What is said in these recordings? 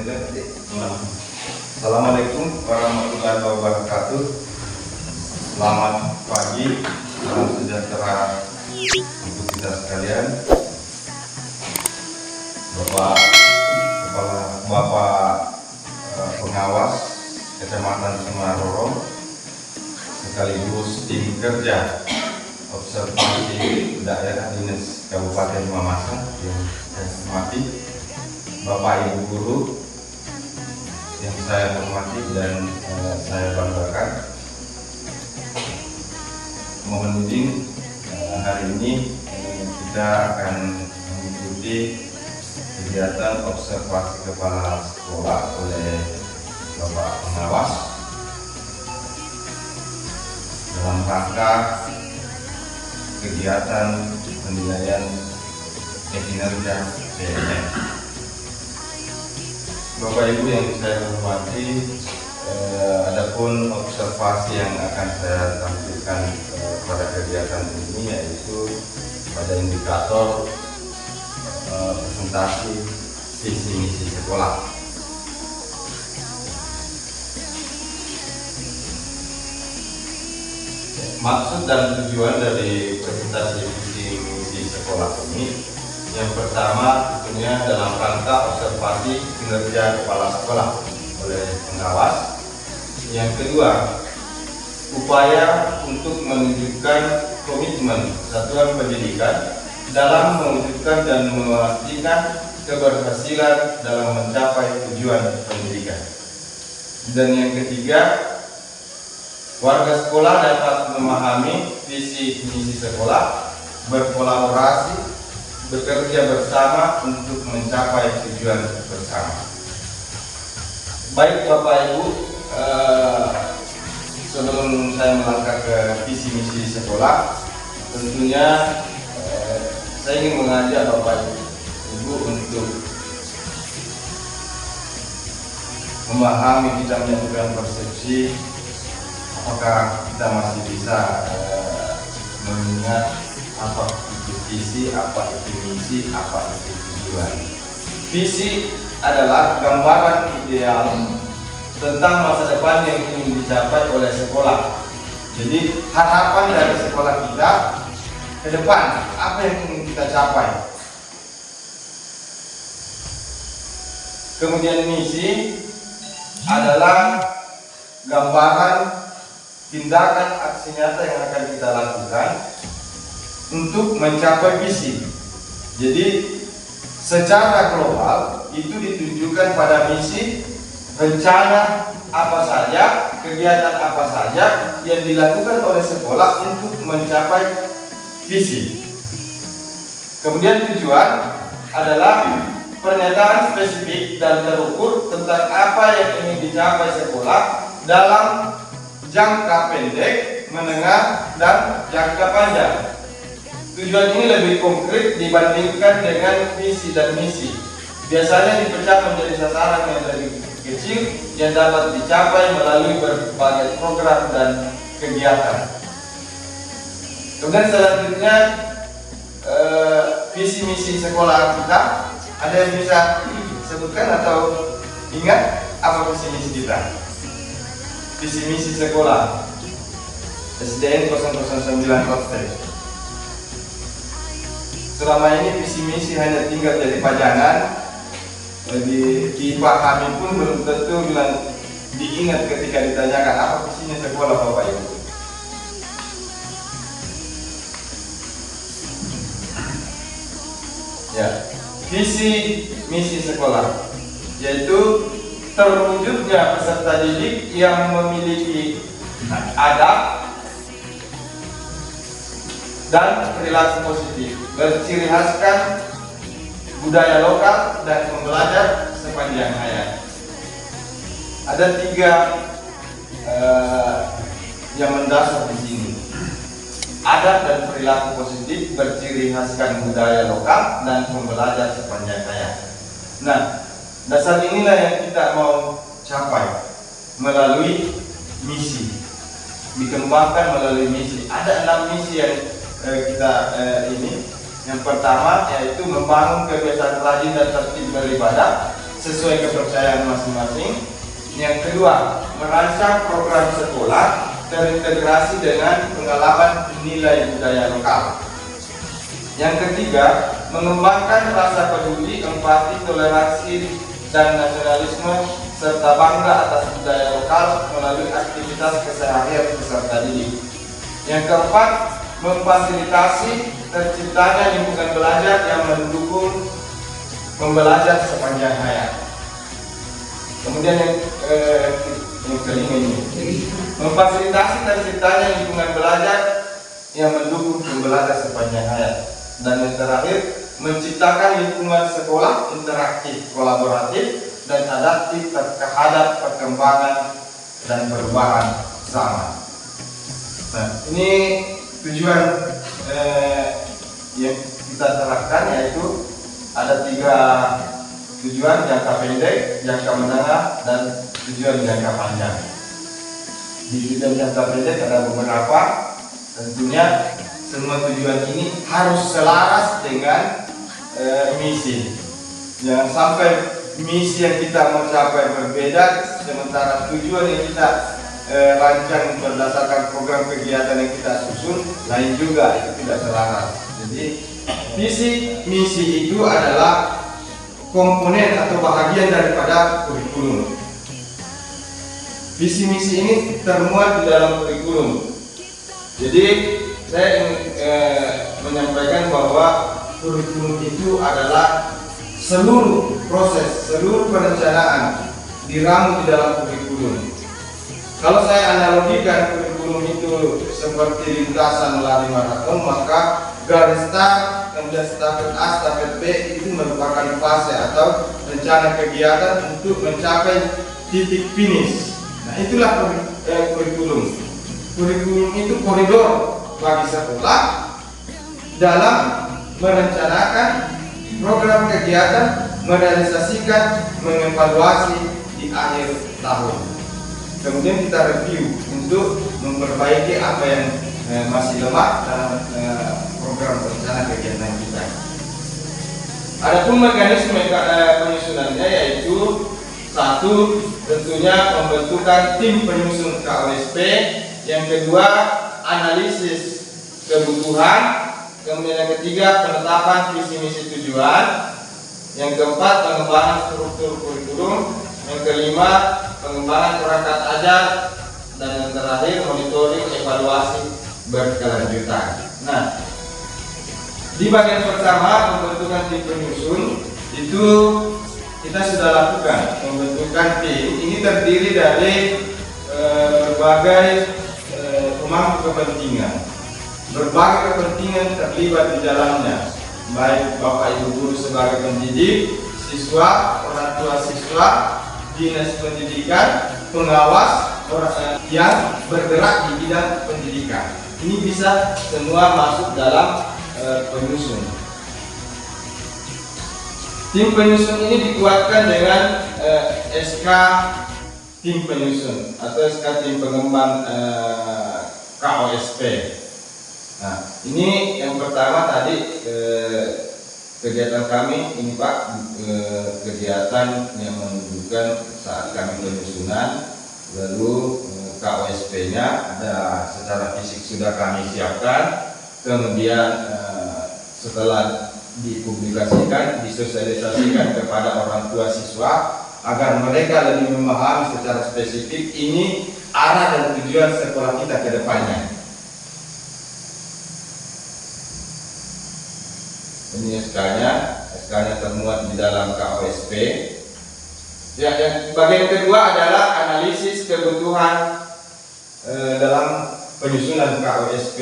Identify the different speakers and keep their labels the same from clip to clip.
Speaker 1: Assalamualaikum warahmatullahi wabarakatuh. Selamat pagi, salam sejahtera untuk kita sekalian. Bapak pengawas Kecamatan Semarorong sekaligus tim kerja observasi daerah dinas Kabupaten Mamasa yang saya hormati, Bapak Ibu guru yang saya hormati dan saya banggakan, mohon izin hari ini kita akan mengikuti kegiatan observasi kepala sekolah oleh Bapak pengawas dalam rangka kegiatan penilaian kinerja PNM. Bapak Ibu yang saya hormati, adapun observasi yang akan saya tampilkan pada kegiatan ini yaitu pada indikator presentasi visi misi sekolah. Maksud dan tujuan dari presentasi visi misi sekolah ini, yang pertama tentunya dalam rangka observasi kinerja kepala sekolah oleh pengawas. Yang kedua, upaya untuk menunjukkan komitmen satuan pendidikan dalam mewujudkan dan memastikan keberhasilan dalam mencapai tujuan pendidikan. Dan yang ketiga, warga sekolah dapat memahami visi misi sekolah, berkolaborasi, bekerja bersama untuk mencapai tujuan bersama. Baik Bapak Ibu, sebelum saya melangkah ke visi misi sekolah, tentunya saya ingin mengajak Bapak Ibu untuk memahami, kita menyatukan persepsi apakah kita masih bisa mengingat apa itu visi, apa itu misi, apa itu tujuan. Visi adalah gambaran ideal tentang masa depan yang ingin dicapai oleh sekolah. Jadi harapan dari sekolah kita ke depan, apa yang ingin kita capai. Kemudian misi adalah gambaran tindakan aksi nyata yang akan kita lakukan untuk mencapai visi. Jadi secara global itu ditunjukkan pada misi, rencana apa saja, kegiatan apa saja yang dilakukan oleh sekolah untuk mencapai visi. Kemudian tujuan adalah pernyataan spesifik dan terukur tentang apa yang ingin dicapai sekolah dalam jangka pendek, menengah, dan jangka panjang. Tujuan ini lebih konkret dibandingkan dengan visi dan misi. Biasanya dipecah menjadi sasaran yang lebih kecil yang dapat dicapai melalui berbagai program dan kegiatan. Kemudian selanjutnya visi misi sekolah kita, ada yang bisa sebutkan atau ingat apa visi misi kita? Visi misi sekolah SDN 009 Rotterdam. Selama ini visi misi hanya tinggal jadi pajangan, dipahami pun belum tentu bilang diingat ketika ditanyakan apa visinya sekolah Bapak Ibu. Ya, visi misi sekolah yaitu terwujudnya peserta didik yang memiliki adab dan perilaku positif, berciri khaskan budaya lokal dan pembelajar sepanjang hayat. Ada tiga yang mendasar di sini: adab dan perilaku positif, berciri khaskan budaya lokal dan pembelajar sepanjang hayat. Nah, dasar inilah yang kita mau capai melalui misi, dikembangkan melalui misi. Ada 6 misi yang kita ini. Yang pertama yaitu membangun kebiasaan rajin dan tertib beribadah sesuai kepercayaan masing-masing. Yang kedua, merancang program sekolah terintegrasi dengan pengalaman nilai budaya lokal. Yang ketiga, mengembangkan rasa peduli, empati, toleransi, dan nasionalisme serta bangga atas budaya lokal melalui aktivitas keseharian peserta didik. Yang keempat, memfasilitasi terciptanya lingkungan belajar yang mendukung membelajar sepanjang hayat. Kemudian yang kelima ini, memfasilitasi terciptanya lingkungan belajar yang mendukung pembelajaran sepanjang hayat. Dan yang terakhir, menciptakan lingkungan sekolah interaktif, kolaboratif, dan adaptif terhadap perkembangan dan perubahan zaman. Nah, ini tujuan yang kita terapkan, yaitu ada 3 tujuan: jangka pendek, jangka menengah, dan tujuan jangka panjang. Di tujuan jangka pendek ada beberapa. Tentunya semua tujuan ini harus selaras dengan misi. Jangan sampai misi yang kita mau capai berbeda, sementara tujuan yang kita rancang berdasarkan program kegiatan yang kita susun lain juga, itu tidak selaras. Jadi visi misi itu adalah komponen atau bahagian daripada kurikulum. Visi misi ini termuat di dalam kurikulum. Jadi saya ingin menyampaikan bahwa kurikulum itu adalah seluruh proses, seluruh perencanaan diramu di dalam kurikulum. Kalau saya analogikan kurikulum itu seperti lintasan lari maraton, maka garis start, kemudian stafet A, stafet B itu merupakan fase atau rencana kegiatan untuk mencapai titik finish. Nah, itulah kurikulum. Kurikulum itu koridor bagi sekolah dalam merencanakan program kegiatan, merealisasikan, mengevaluasi di akhir tahun. Kemudian kita review untuk memperbaiki apa yang masih lemah dalam program rencana kegiatan kita. Adapun mekanisme penyusunannya, yaitu 1, tentunya pembentukan tim penyusun KOSP. Yang kedua, analisis kebutuhan. Kemudian yang ketiga, penetapan visi misi tujuan. Yang keempat, pengembangan struktur kurikulum. Yang kelima, pengembangan perangkat ajar. Dan yang terakhir, monitoring evaluasi berkelanjutan. Nah, di bagian pertama, pembentukan tim penyusun, itu kita sudah lakukan pembentukan tim. Ini terdiri dari berbagai pemangku kepentingan. Berbagai kepentingan terlibat di dalamnya, baik Bapak Ibu guru sebagai pendidik, siswa, orang tua siswa, dinas pendidikan, pengawas, orang yang bergerak di bidang pendidikan. Ini bisa semua masuk dalam penyusun. Tim penyusun ini dikuatkan dengan SK tim penyusun atau SK tim pengembang KOSP. Nah, ini yang pertama tadi kegiatan kami ini Pak, kegiatan yang menunjukkan saat kami penyusunan, lalu KOSP-nya ada secara fisik sudah kami siapkan, kemudian setelah dipublikasikan, disosialisasikan kepada orang tua siswa agar mereka lebih memahami secara spesifik ini arah dan tujuan sekolah kita ke depannya. Ini SK-nya termuat di dalam KOSP. Ya, yang bagian kedua adalah analisis kebutuhan dalam penyusunan KOSP,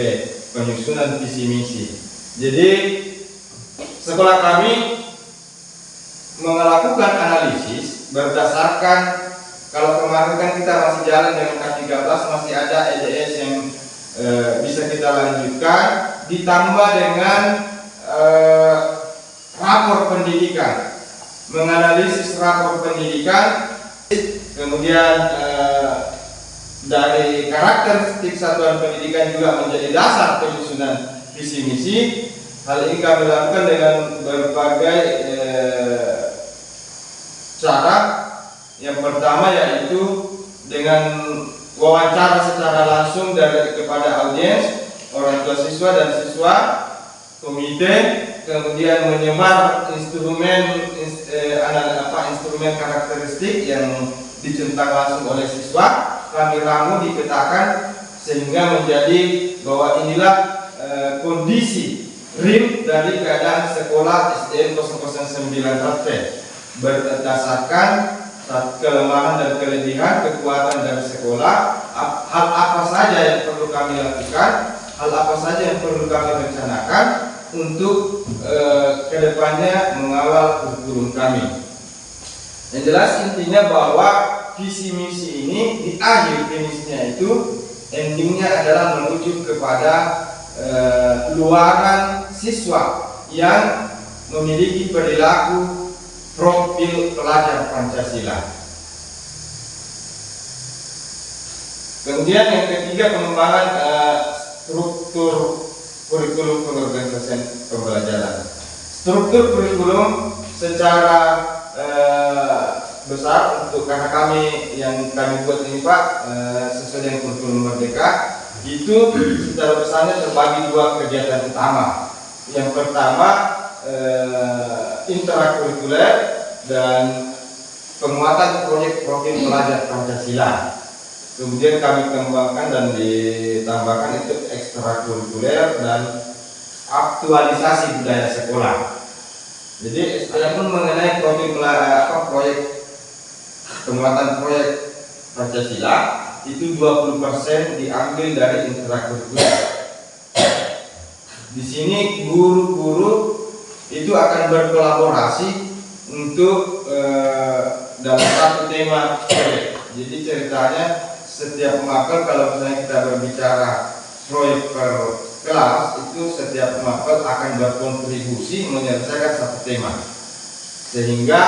Speaker 1: penyusunan visi misi. Jadi sekolah kami melakukan analisis berdasarkan, kalau kemarin kan kita masih jalan dengan K13, masih ada EDS yang bisa kita lanjutkan, ditambah dengan rapor pendidikan, menganalisis rapor pendidikan, kemudian dari karakteristik satuan pendidikan juga menjadi dasar penyusunan visi misi. Hal ini kami lakukan dengan berbagai cara. Yang pertama yaitu dengan wawancara secara langsung kepada audiens, orang tua siswa dan siswa, komite, kemudian menyebar instrumen karakteristik yang dicentang langsung oleh siswa. Kami ramu, dipetakan sehingga menjadi bahwa inilah kondisi real dari keadaan sekolah SDN 009 Rate berdasarkan kelemahan dan kelebihan, kekuatan dari sekolah, hal apa saja yang perlu kami lakukan, hal apa saja yang perlu kami rencanakan untuk kedepannya mengawal kurikulum kami. Yang jelas intinya bahwa visi misi ini di akhir finishnya itu endingnya adalah menuju kepada luaran siswa yang memiliki perilaku profil pelajar Pancasila. Kemudian yang ketiga, pengembangan struktur kurikulum pengorganisasian pembelajaran. Struktur kurikulum secara besar untuk karena kami buat ini Pak sesuai dengan kurikulum Merdeka itu secara besarnya terbagi dua kegiatan utama. Yang pertama intrakurikuler dan penguatan proyek profil pelajar Pancasila. Kemudian kami kembangkan dan ditambahkan itu ekstrakurikuler dan aktualisasi budaya sekolah. Jadi adapun mengenai profil proyek penguatan proyek Pancasila itu 20% diambil dari intrakurikuler. Di sini guru-guru itu akan berkolaborasi untuk dalam satu tema proyek. Jadi ceritanya setiap mapel, kalau misalnya kita berbicara proyek per kelas, itu setiap mapel akan berkontribusi menyelesaikan satu tema, sehingga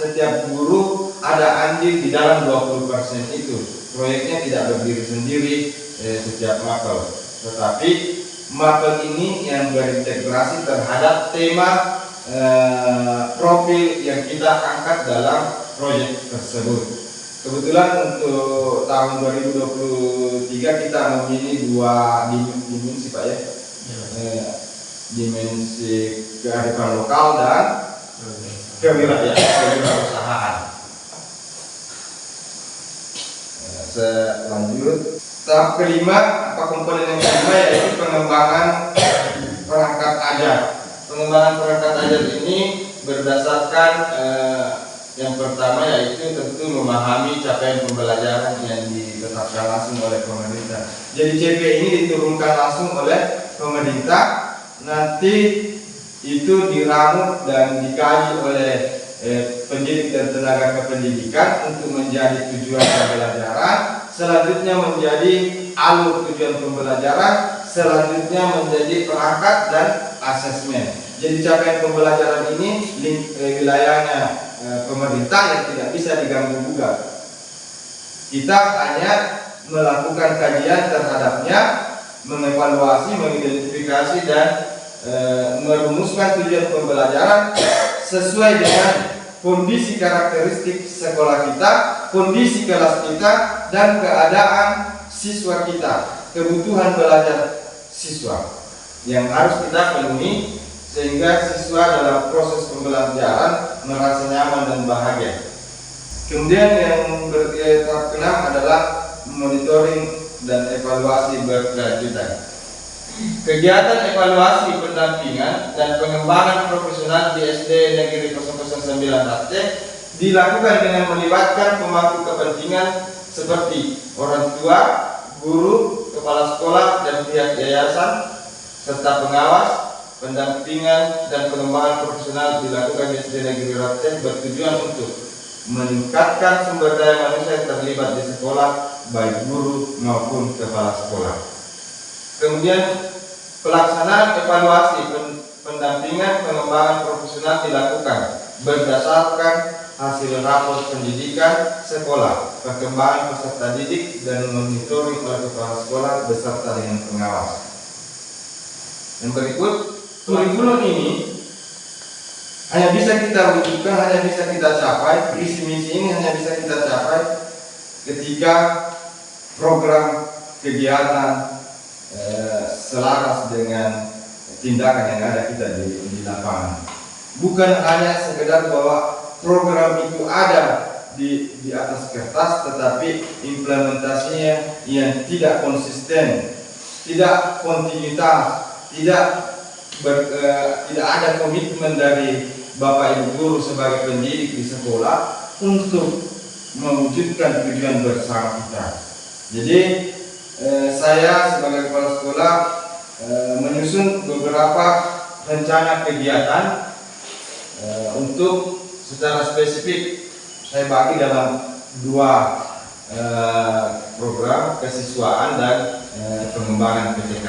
Speaker 1: setiap guru ada andil di dalam 20% itu. Proyeknya tidak berdiri sendiri setiap mapel, tetapi mapel ini yang berintegrasi terhadap tema profil yang kita angkat dalam proyek tersebut. Kebetulan untuk tahun 2023 kita memilih dua dimensi Pak ya, dimensi kearifan lokal dan kewirausahaan. Selanjut tahap kelima, komponen yang kelima yaitu pengembangan perangkat ajar. Pengembangan perangkat ajar ini berdasarkan yang pertama yaitu tentu memahami capaian pembelajaran yang ditetapkan langsung oleh pemerintah. Jadi CP ini diturunkan langsung oleh pemerintah, nanti itu diramu dan dikaji oleh pendidik dan tenaga kependidikan untuk menjadi tujuan pembelajaran, selanjutnya menjadi alur tujuan pembelajaran, selanjutnya menjadi perangkat dan asesmen. Jadi capaian pembelajaran ini wilayahnya pemerintah yang tidak bisa diganggu gugat. Kita hanya melakukan kajian terhadapnya, mengevaluasi, mengidentifikasi dan merumuskan tujuan pembelajaran sesuai dengan kondisi karakteristik sekolah kita, kondisi kelas kita, dan keadaan siswa kita, kebutuhan belajar siswa yang harus kita penuhi sehingga siswa dalam proses pembelajaran merasa nyaman dan bahagia. Kemudian yang tahap keenam adalah monitoring dan evaluasi berkelanjutan. Kegiatan evaluasi, pendampingan dan pengembangan profesional di SD Negeri 009 Aceh dilakukan dengan melibatkan pemangku kepentingan seperti orang tua, guru, kepala sekolah dan pihak yayasan serta pengawas. Pendampingan dan pengembangan profesional dilakukan di SD Negeri Aceh bertujuan untuk meningkatkan sumber daya manusia yang terlibat di sekolah, baik guru maupun kepala sekolah. Kemudian pelaksanaan evaluasi pendampingan pengembangan profesional dilakukan berdasarkan hasil rapor pendidikan sekolah, perkembangan peserta didik dan monitoring oleh kepala sekolah beserta dengan pengawas. Yang berikut, kurikulum ini hanya bisa kita wujudkan, hanya bisa kita capai, visi misi ini hanya bisa kita capai ketika program kegiatan selaras dengan tindakan yang ada kita di lapangan. Bukan hanya sekedar bahwa program itu ada di atas kertas, tetapi implementasinya yang tidak konsisten, tidak kontinuitas, tidak ada komitmen dari Bapak Ibu guru sebagai pendidik di sekolah untuk mewujudkan tujuan bersama kita. Jadi saya sebagai kepala sekolah menyusun beberapa rencana kegiatan untuk secara spesifik saya bagi dalam dua program kesiswaan dan pengembangan PTK.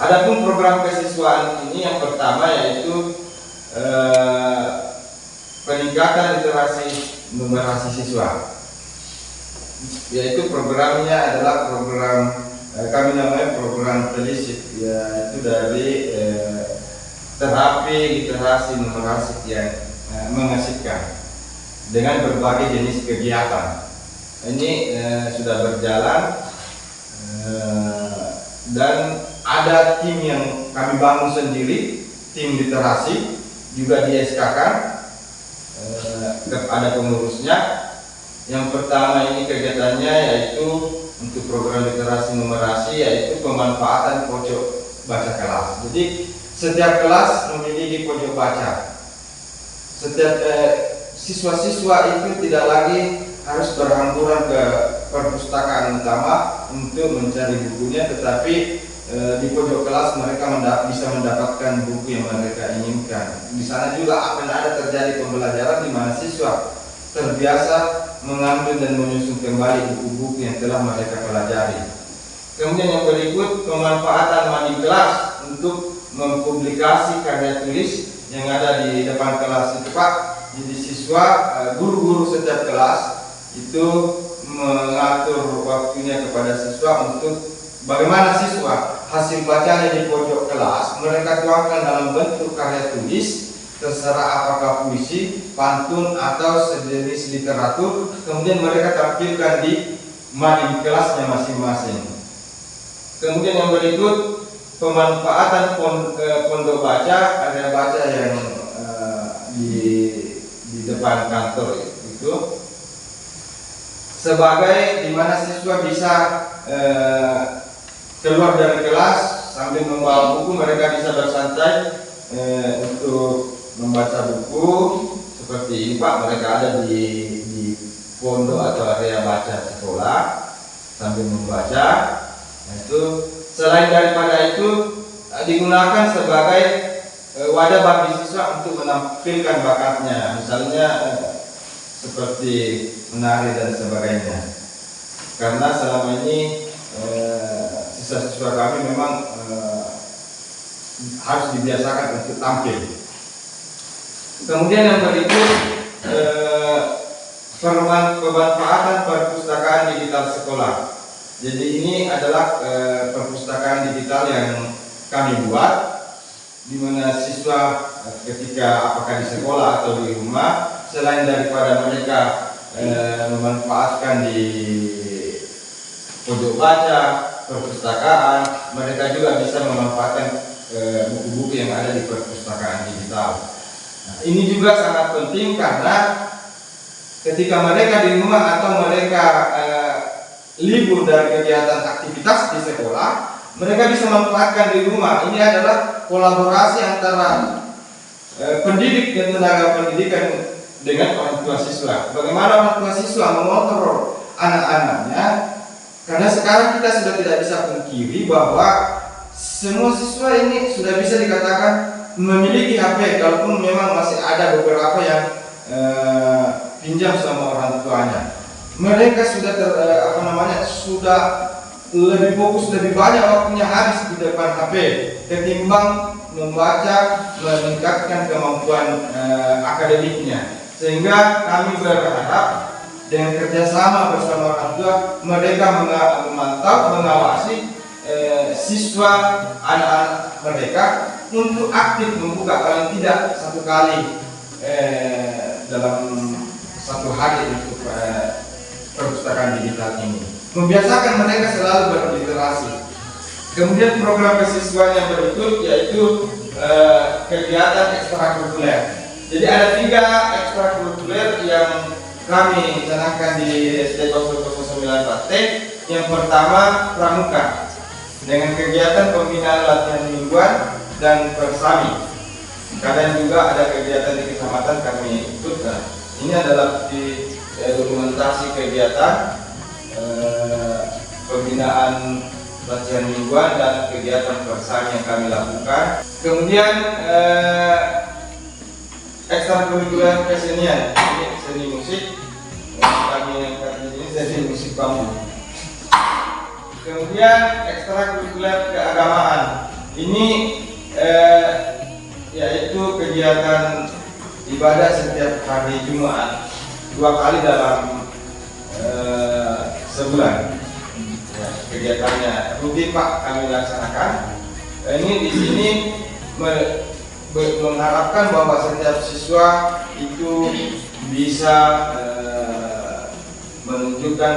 Speaker 1: Adapun program kesiswaan ini yang pertama yaitu peningkatan literasi numerasi siswa, yaitu programnya adalah program kami namanya program telisik, yaitu dari terapi literasi numerasi yang mengasihkan dengan berbagai jenis kegiatan. Ini sudah berjalan dan ada tim yang kami bangun sendiri, tim literasi juga di SK-kan, ada pengurusnya. Yang pertama ini kegiatannya yaitu untuk program literasi numerasi, yaitu pemanfaatan pojok baca kelas. Jadi setiap kelas memiliki pojok baca. Setiap siswa-siswa itu tidak lagi harus berhamburan ke perpustakaan utama untuk mencari bukunya, tetapi di pojok kelas mereka bisa mendapatkan buku yang mereka inginkan. Di sana juga akan ada terjadi pembelajaran di mana siswa terbiasa mengambil dan menyusun kembali buku-buku yang telah mereka pelajari. Kemudian yang berikut, pemanfaatan mandi kelas untuk mempublikasi karya tulis yang ada di depan kelas itu, Pak. Jadi siswa, guru-guru setiap kelas itu mengatur waktunya kepada siswa untuk bagaimana siswa hasil bacanya di pojok kelas mereka tuangkan dalam bentuk karya tulis, terserah apakah puisi, pantun atau sejenis literatur, kemudian mereka tampilkan di mading kelasnya masing-masing. Kemudian yang berikut, pemanfaatan pondok baca, area baca yang di depan kantor itu sebagai dimana siswa bisa keluar dari kelas sambil membawa buku, mereka bisa bersantai untuk membaca buku seperti ini, Pak. Mereka ada di pondok atau area baca sekolah sambil membaca. Nah, itu selain daripada itu digunakan sebagai wadah bagi siswa untuk menampilkan bakatnya, misalnya seperti menari dan sebagainya. Karena selama ini siswa-siswa kami memang harus dibiasakan untuk tampil. Kemudian yang berikut, pemanfaatan perpustakaan digital sekolah. Jadi ini adalah perpustakaan digital yang kami buat, di mana siswa ketika apakah di sekolah atau di rumah, selain daripada mereka memanfaatkan di pojok baca, perpustakaan, mereka juga bisa memanfaatkan buku-buku yang ada di perpustakaan digital. Nah, ini juga sangat penting karena ketika mereka di rumah atau mereka libur dari kegiatan aktivitas di sekolah, mereka bisa memanfaatkan di rumah. Ini adalah kolaborasi antara pendidik dan tenaga pendidikan dengan orang tua siswa. Bagaimana orang tua siswa mengontrol anak-anaknya? Karena sekarang kita sudah tidak bisa pungkiri bahwa semua siswa ini sudah bisa dikatakan memiliki HP, kalaupun memang masih ada beberapa yang pinjam sama orang tuanya. Mereka sudah sudah lebih fokus, lebih banyak waktunya habis di depan HP ketimbang membaca, meningkatkan kemampuan akademiknya. Sehingga kami berharap dengan kerjasama bersama orang tua, mereka memantau, mengawasi siswa, anak-anak mereka untuk aktif membuka paling tidak satu kali dalam satu hari untuk perpustakaan digital ini. Membiasakan mereka selalu berliterasi. Kemudian program kesiswaan yang berikut yaitu kegiatan ekstrakurikuler. Jadi ada 3 ekstrakurikuler yang kami canangkan di SD 0009 Praktek. Yang pertama pramuka dengan kegiatan pembinaan latihan mingguan dan persami. Kadang juga ada kegiatan di kecamatan kami ikutkan. Ini adalah di dokumentasi kegiatan pembinaan latihan mingguan dan kegiatan persami yang kami lakukan. Kemudian ekstrakurikuler kesenian, ini seni musik. Kami yang ini seni musik bambu. Kemudian ekstrakurikuler keagamaan. Ini yaitu kegiatan ibadah setiap hari Jumat 2 kali dalam sebulan. Ya, kegiatannya rutin Pak kami laksanakan. Ini di sini mengharapkan bahwa setiap siswa itu bisa menunjukkan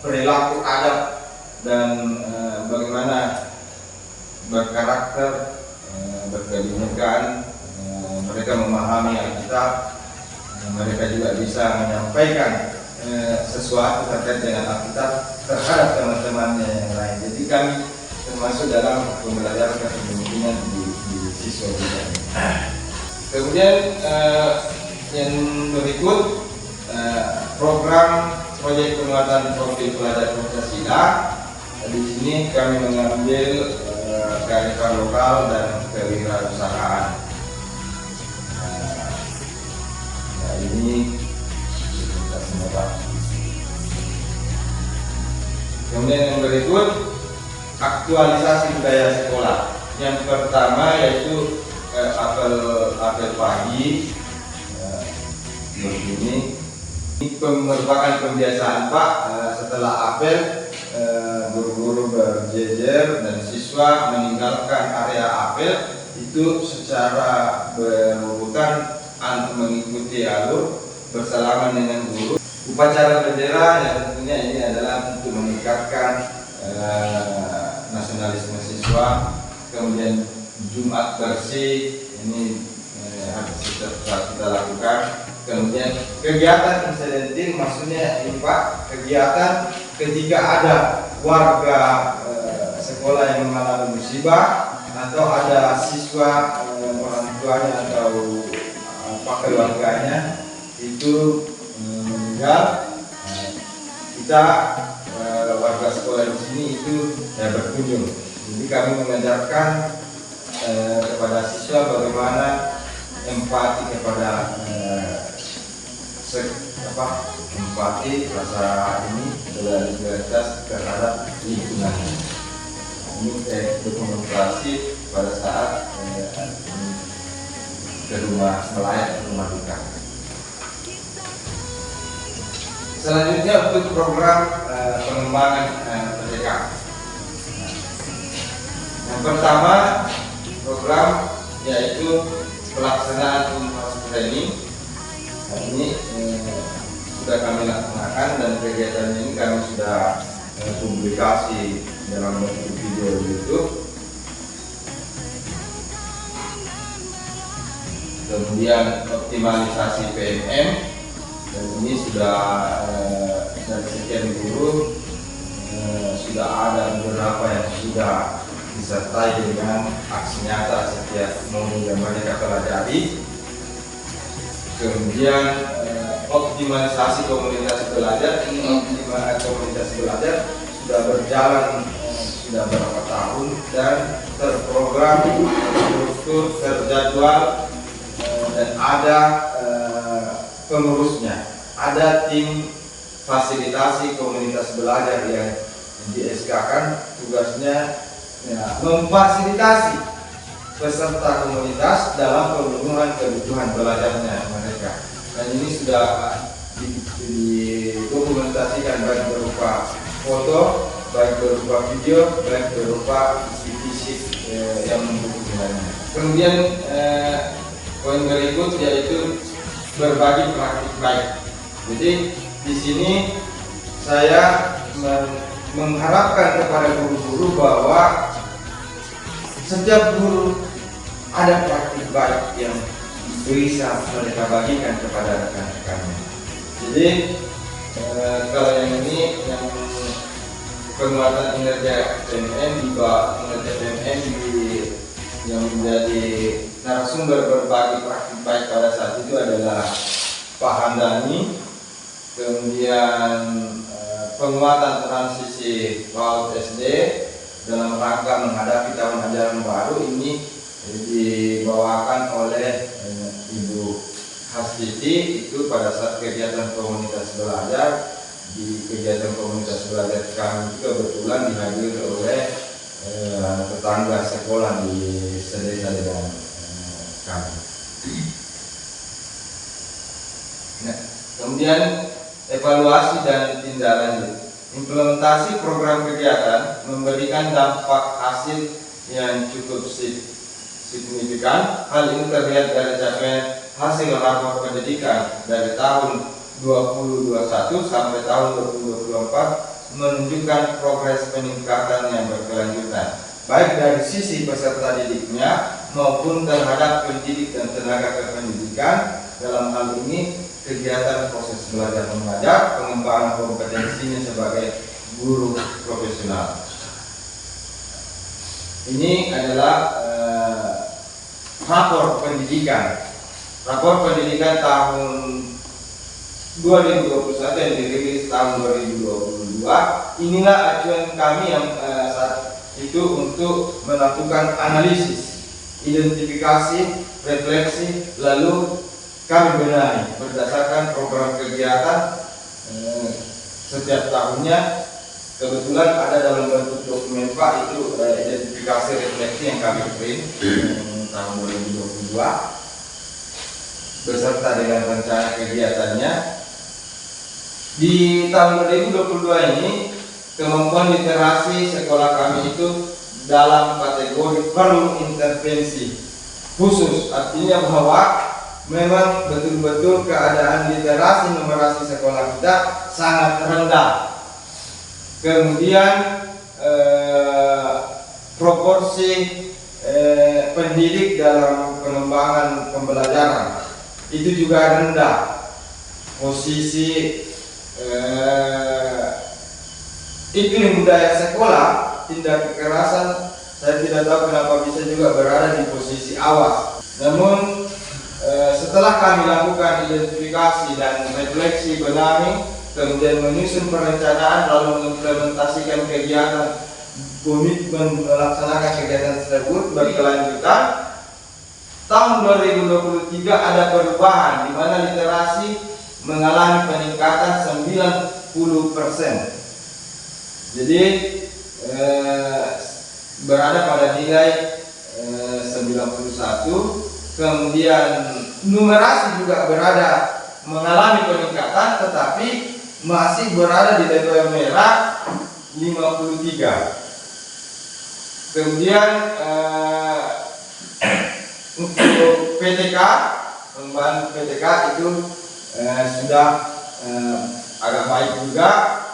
Speaker 1: perilaku adab dan bagaimana berkarakter, berkebinekaan, mereka memahami Alkitab, mereka juga bisa menyampaikan sesuatu terkait dengan Alkitab terhadap teman-temannya yang lain. Jadi kami termasuk dalam pembelajaran kepemimpinan di siswa kita. Kemudian yang berikut program proyek penguatan profil pelajar Pancasila. Di sini kami mengambil kearifan lokal dan kewirausahaan. Ini kita semua. Kemudian yang berikut aktualisasi budaya sekolah. Yang pertama yaitu apel pagi begini. Ini merupakan kebiasaan Pak, setelah apel guru-guru berjejer dan siswa meninggalkan area apel itu secara berurutan mengikuti alur bersalaman dengan guru. Upacara bendera yang tentunya ini adalah untuk meningkatkan nasionalisme siswa. Kemudian Jumat bersih ini harus kita lakukan. Kemudian kegiatan insidentil maksudnya ini Pak, kegiatan ketika ada warga sekolah yang mengalami musibah atau ada siswa orang tuanya atau keluarganya itu meninggal, kita warga sekolah di sini itu berkunjung. Jadi kami mengajarkan kepada siswa bagaimana empati kepada empati rasa ini solidaritas terhadap lingkungan. Ini dokumentasi pada saat ke rumah melayat rumah duka. Selanjutnya untuk program pengembangan PTK. Yang pertama program yaitu pelaksanaan in-house training. Ini sudah kami laksanakan dan kegiatan ini kami sudah publikasi dalam bentuk video YouTube. Kemudian optimalisasi PMM, dan ini sudah dari sekian guru sudah ada beberapa yang sudah disertai dengan aksi nyata setiap modul yang mereka pelajari. Kemudian optimalisasi komunitas belajar. Ini komunitas belajar sudah berjalan sudah berapa tahun dan terprogram, terstruktur, terjadwal, dan ada pengurusnya. Ada tim fasilitasi komunitas belajar yang di SK-kan, tugasnya memfasilitasi peserta komunitas dalam pemenuhan kebutuhan belajarnya mereka. Dan ini sudah didokumentasikan baik berupa foto, baik berupa video, baik berupa fisik yang mendukung. Kemudian poin berikut yaitu berbagi praktik baik. Jadi di sini saya mengharapkan kepada guru-guru bahwa setiap guru ada praktik baik yang bisa mereka bagikan kepada rekan-rekannya. Jadi kalau yang ini yang penguatan kinerja PNN yang menjadi narasumber berbagi praktik baik pada saat itu adalah Pak Handani, kemudian penguatan transisi PAUD SD dalam rangka menghadapi tahun ajaran baru ini dibawakan oleh Ibu Hastiti itu pada saat kegiatan komunitas belajar. Di kegiatan komunitas belajar kami juga kebetulan dihadiri oleh tetangga sekolah di sedesa dengan kami. Nah, kemudian evaluasi dan tindak lanjut. Implementasi program kegiatan memberikan dampak hasil yang cukup signifikan. Hal ini terlihat dari capaian hasil rapor pendidikan dari tahun 2021 sampai tahun 2024 menunjukkan progres peningkatan yang berkelanjutan, baik dari sisi peserta didiknya maupun terhadap pendidik dan tenaga kependidikan. Dalam hal ini kegiatan proses belajar mengajar, pengembangan kompetensinya sebagai guru profesional. Ini adalah rapor pendidikan tahun 2021 yang dirilis tahun 2022. Inilah acuan kami yang saat itu untuk melakukan analisis, identifikasi, refleksi, lalu kami benahi berdasarkan program kegiatan setiap tahunnya. Kebetulan ada dalam bentuk dokumen Pak, itu identifikasi refleksi yang kami print tahun 2022 beserta dengan rencana kegiatannya. Di tahun 2022 ini kemampuan literasi sekolah kami itu dalam kategori perlu intervensi khusus, artinya bahwa memang betul-betul keadaan literasi numerasi sekolah kita sangat rendah. Kemudian proporsi pendidik dalam pengembangan pembelajaran itu juga rendah. Posisi iklim budaya sekolah, tindak kekerasan, saya tidak tahu kenapa bisa juga berada di posisi awas. Namun setelah kami lakukan identifikasi dan refleksi benahi, kemudian menyusun perencanaan lalu mengimplementasikan kegiatan, komitmen melaksanakan kegiatan tersebut berkelanjutan, tahun 2023 ada perubahan di mana literasi mengalami peningkatan 90%. Jadi berada pada nilai 91. Kemudian numerasi juga berada mengalami peningkatan, tetapi masih berada di level merah 53. Kemudian untuk PTK, pengembangan PTK itu sudah agak baik juga,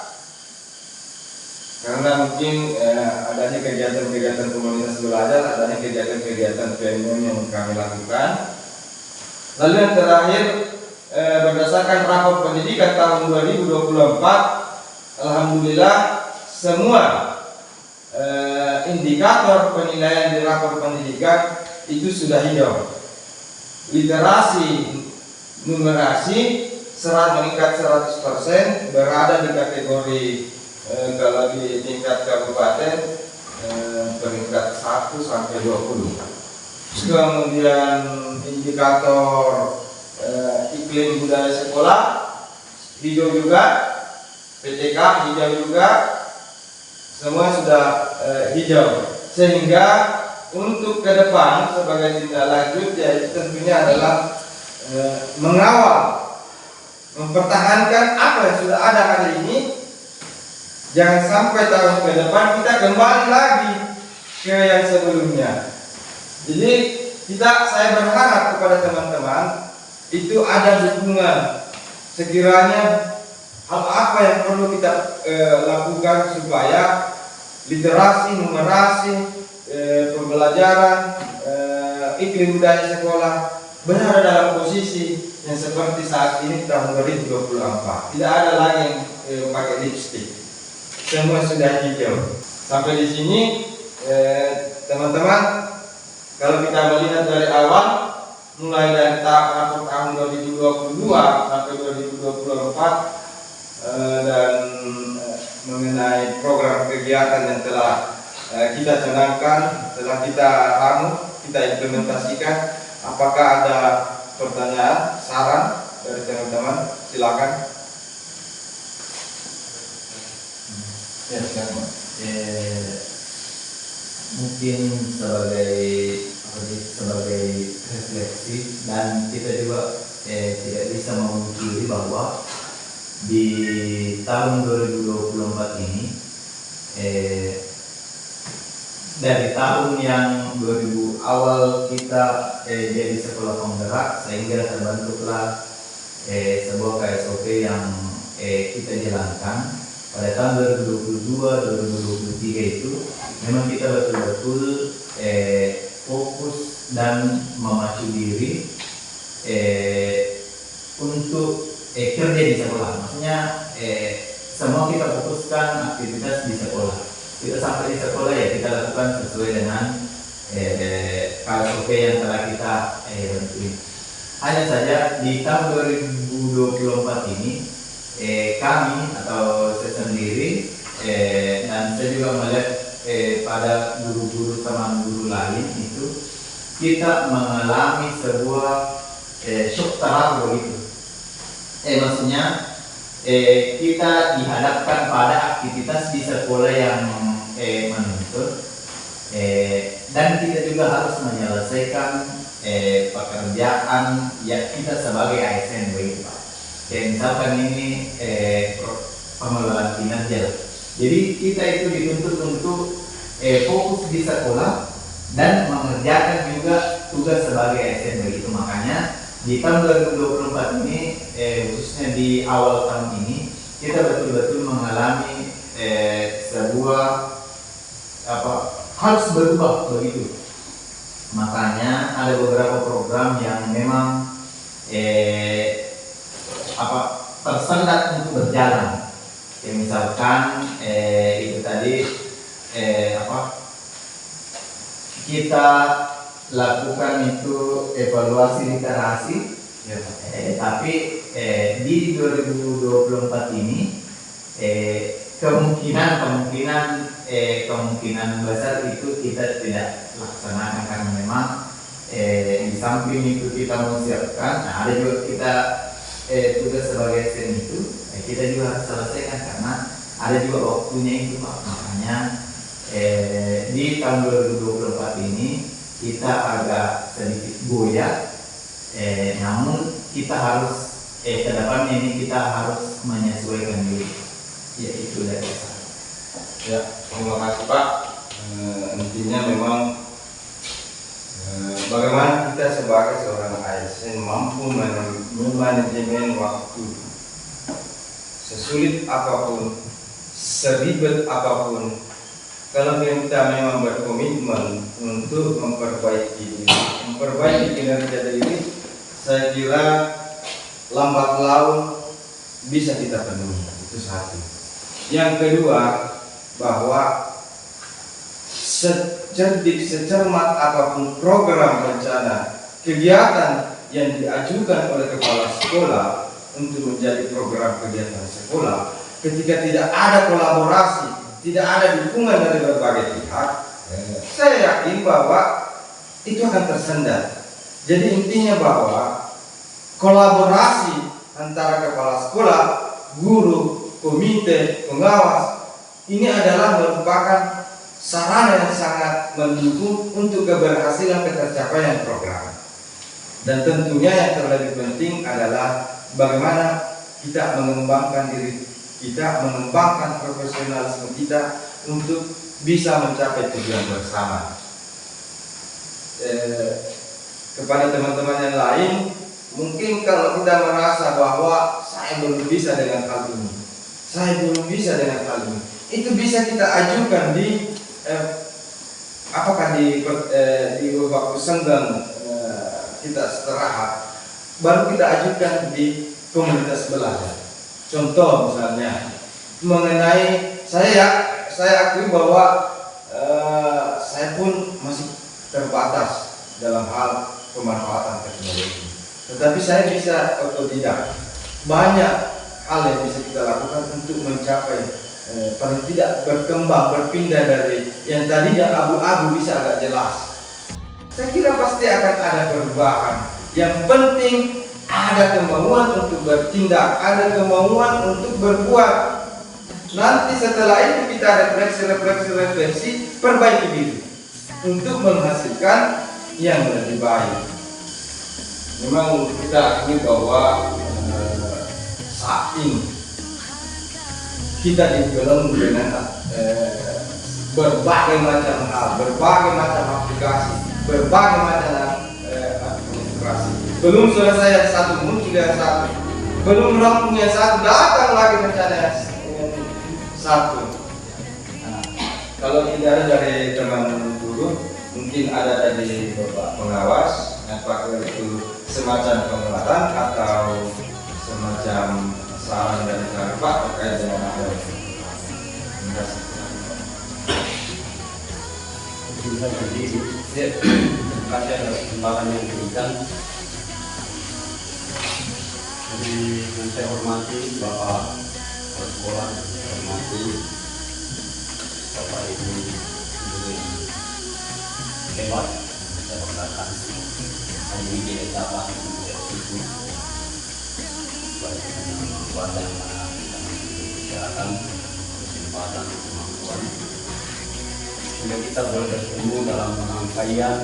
Speaker 1: karena mungkin adanya kegiatan-kegiatan komunitas belajar, adanya kegiatan-kegiatan PNN yang kami lakukan. Lalu yang terakhir, berdasarkan rapor pendidikan tahun 2024, alhamdulillah semua indikator penilaian di rapor pendidikan itu sudah hijau. Literasi numerasi meningkat 100%, berada di kategori kalau di tingkat kabupaten peringkat 1 sampai 20. Kemudian indikator iklim budaya sekolah hijau juga, PTK hijau juga, semua sudah hijau. Sehingga untuk ke depan sebagai tindak lanjut yaitu tentunya adalah mengawal, mempertahankan apa yang sudah ada hari ini. Jangan sampai tahun ke depan kita kembali lagi ke yang sebelumnya. Jadi saya berharap kepada teman-teman itu ada dukungan. Sekiranya hal apa yang perlu kita lakukan supaya literasi, numerasi, pembelajaran, iklim budaya sekolah berada dalam posisi yang seperti saat ini tahun 2024. Tidak ada lagi yang pakai lipstick, semua sudah hijau. Sampai di sini teman-teman, kalau kita melihat dari awal, mulai dari tahun 2022 sampai 2024, dan mengenai program kegiatan yang telah kita canangkan, telah kita kita implementasikan. Apakah ada pertanyaan, saran dari teman-teman? Silakan.
Speaker 2: Ya, sekarang mungkin sebagai refleksi, dan kita juga tidak bisa memungkiri bahwa di tahun 2024 ini dari tahun yang 2000 awal kita jadi sekolah penggerak, sehingga terbentuklah sebuah KSOP yang kita jalankan pada tahun 2022-2023 itu. Memang kita betul-betul fokus dan memacu diri untuk kerja di sekolah. Maksudnya semua kita fokuskan aktivitas di sekolah. Kita sampai di sekolah ya kita lakukan sesuai dengan KSOP yang telah kita tentuin. Hanya saja di tahun 2024 ini kami atau saya sendiri dan saya juga melihat pada guru-guru, teman guru lain itu, kita mengalami sebuah shock terang begitu. Maksudnya kita dihadapkan pada aktivitas di sekolah yang menuntut, dan kita juga harus menyelesaikan pekerjaan yang kita sebagai ASN begitu Pak. Misalkan ini pengelolaan kinerja. Jadi kita itu dituntut untuk fokus di sekolah dan mengerjakan juga tugas sebagai ASN begitu. Makanya di tahun 2024 ini, khususnya di awal tahun ini, kita betul-betul mengalami sebuah harus berubah begitu. Makanya ada beberapa program yang memang tersendat untuk berjalan. Misalkan itu tadi kita lakukan itu evaluasi literasi, ya, tapi di 2024 ini kemungkinan besar itu kita tidak laksanakan, karena memang di samping itu kita menyiapkan, ada juga kita tugas sebagai SN itu kita juga harus selesaikan karena ada juga waktunya itu Pak. Makanya di tahun 2024 ini kita agak sedikit goyah, namun kita harus kedepannya ini kita harus menyesuaikan diri. Ya, itu dari saya.
Speaker 1: Ya, terima kasih Pak. Intinya memang bagaimana kita sebagai seorang ASN mampu memanajemen waktu, sesulit apapun, seribet apapun, kalau kita memang berkomitmen untuk memperbaiki kinerja diri, saya kira lambat laun bisa kita penuhi. Itu satu. Yang kedua, bahwa secerdik, secermat apapun program rencana kegiatan yang diajukan oleh kepala sekolah untuk menjadi program kegiatan sekolah, ketika tidak ada kolaborasi, tidak ada dukungan dari berbagai pihak, saya yakin bahwa itu akan tersendat. Jadi intinya bahwa kolaborasi antara kepala sekolah, guru, komite, pengawas, ini adalah merupakan sarana yang sangat mendukung untuk keberhasilan tercapaian program. Dan tentunya yang terlebih penting adalah bagaimana kita mengembangkan diri kita, mengembangkan profesionalisme kita untuk bisa mencapai tujuan bersama. Kepada teman-teman yang lain, Mungkin kalau kita merasa bahwa saya belum bisa dengan hal ini, saya belum bisa dengan hal ini, itu bisa kita ajukan di apakah di waktu senggang kita istirahat, baru kita ajukan di komunitas belajar. Contoh misalnya mengenai saya akui bahwa saya pun masih terbatas dalam hal pemanfaatan teknologi. Tetapi saya bisa otodidak. Banyak hal yang bisa kita lakukan untuk mencapai paling tidak berkembang, berpindah dari yang tadinya abu-abu bisa agak jelas. Saya kira pasti akan ada perubahan. Yang penting ada kemauan untuk bertindak, ada kemauan untuk berbuat. Nanti setelah itu kita refleksi, perbaiki diri untuk menghasilkan yang lebih baik. Memang kita akui bahwa saat ini kita dibelenggu dengan berbagai macam hal, berbagai macam aplikasi, berbagai macam administrasi. Belum selesai yang satu, muncul yang satu, belum rampung yang satu, datang lagi rencana yang satu. Nah, kalau tidak ada dari teman guru, mungkin ada dari bapak pengawas, apakah itu semacam pengeluaran atau semacam saran dari Pak terkait dengan apa yang
Speaker 3: bisa jadi terima kasih atas kesempatan yang diberikan. Jadi yang saya hormati Bapak Kepala Sekolah, saya hormati Bapak Ibu guru yang hebat, saya banggakan hari ini kita dapat menjadi ibu baik dengan keluarga yang mana kita memiliki kesehatan, kesempatan, kemampuan, sehingga kita boleh bertemu dalam rangkaian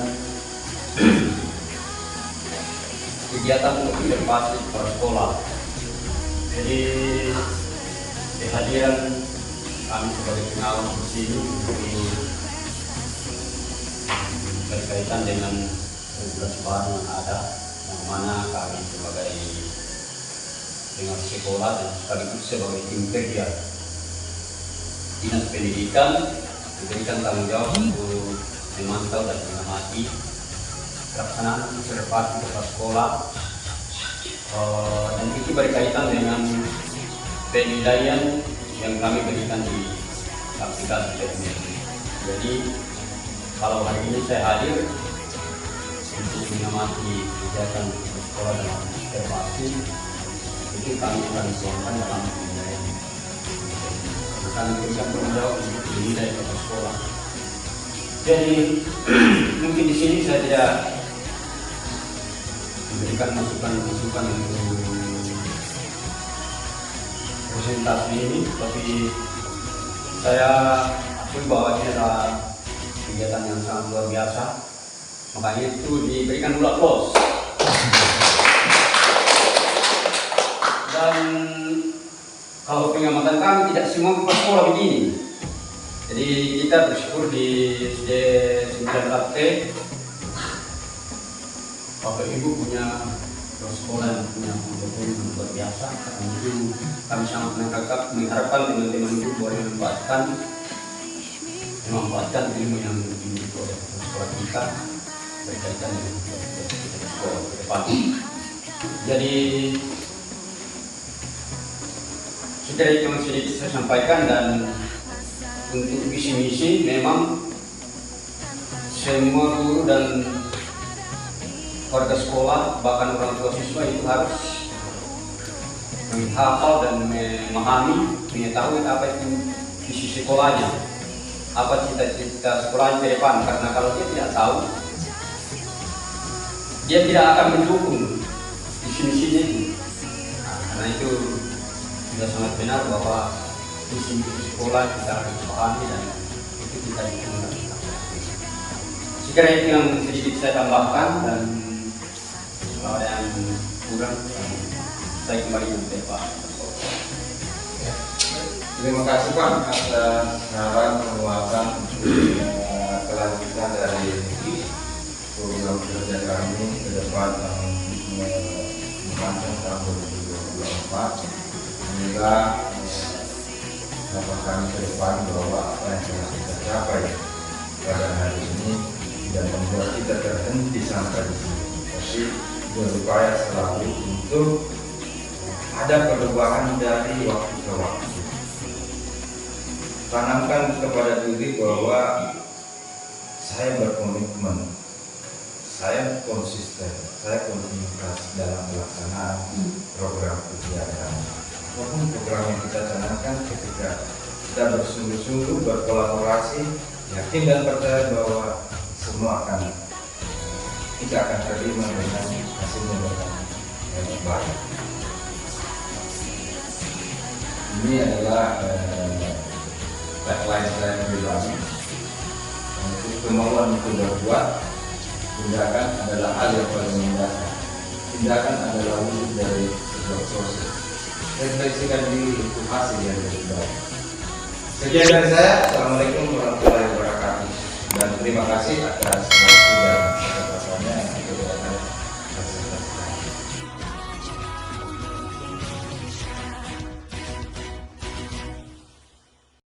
Speaker 3: kegiatan untuk konservasi kepala sekolah. Jadi kehadiran kami sebagai pengawas di sini berkaitan dengan regulasi baru yang ada, yang mana kami sebagai pengawas sekolah dan sekaligus sebagai tim kerja Dinas Pendidikan diberikan tanggung jawab untuk memantau dan mengamati pelaksanaan konservasi kepala sekolah, dan itu berkaitan dengan penilaian yang kami berikan di aplikasi teknologi. Jadi kalau hari ini saya hadir untuk mengamati kegiatan sekolah dalam konservasi, itu kami akan tuangkan dalam penilaian. Akan memberikan tanggung jawab untuk penilaian kepala sekolah. Jadi mungkin di sini saya tidak memberikan masukan untuk presentasi ini, tapi saya akui bahwa ini adalah kegiatan yang sangat luar biasa, makanya itu diberikan dulu aplaus. Dan kalau pengamatan kami tidak semua kepala sekolah begini. Jadi kita bersyukur di SD 9 RT Bapak Ibu punya sekolah yang punya kompetensi yang luar biasa. Tentu kami sangat mengharapkan teman-teman itu boleh memanfaatkan ilmu yang dimiliki oleh sekolah kita berkaitan dengan sekolah ke depan. Jadi secara itu sedikit saya sampaikan, dan untuk misi-misi memang semua guru dan warga sekolah, bahkan orang tua siswa itu harus menghafal dan memahami, mengetahui apa itu visi sekolahnya, apa cita-cita sekolahnya ke depan. Karena kalau dia tidak tahu, dia tidak akan mendukung visi-misinya itu. Karena itu sudah sangat benar bahwa visi sekolah kita harus pahami dan itu kita dukung. Sekiranya itu yang sedikit saya tambahkan, dan kalau ada yang kurang saya kembali ke Pak.
Speaker 1: Terima kasih Pak atas saran penguatan kelanjutan dari program kerja kami ke depan sepanjang tahun 2024. Semoga harapan kami ke depan bahwa apa yang telah kita capai pada hari ini tidak membuat kita terhenti sampai di sini, tapi berupaya selalu untuk ada perubahan dari waktu ke waktu. Tanamkan kepada diri bahwa saya berkomitmen, saya konsisten, saya kontinuitas dalam pelaksanaan program kegiatan maupun program yang kita canangkan. Ketika kita bersungguh-sungguh berkolaborasi, yakin dan percaya bahwa semua kita akan terima dengan hasilnya dengan baik. Ini adalah tagline saya pribadi. Kemauan untuk berbuat, tindakan adalah hal yang paling mendasar. Tindakan adalah wujud dari sebuah proses. Refleksikan diri itu hasil yang lebih baik. Sekian dari saya. Assalamualaikum warahmatullahi wabarakatuh. Dan terima kasih atas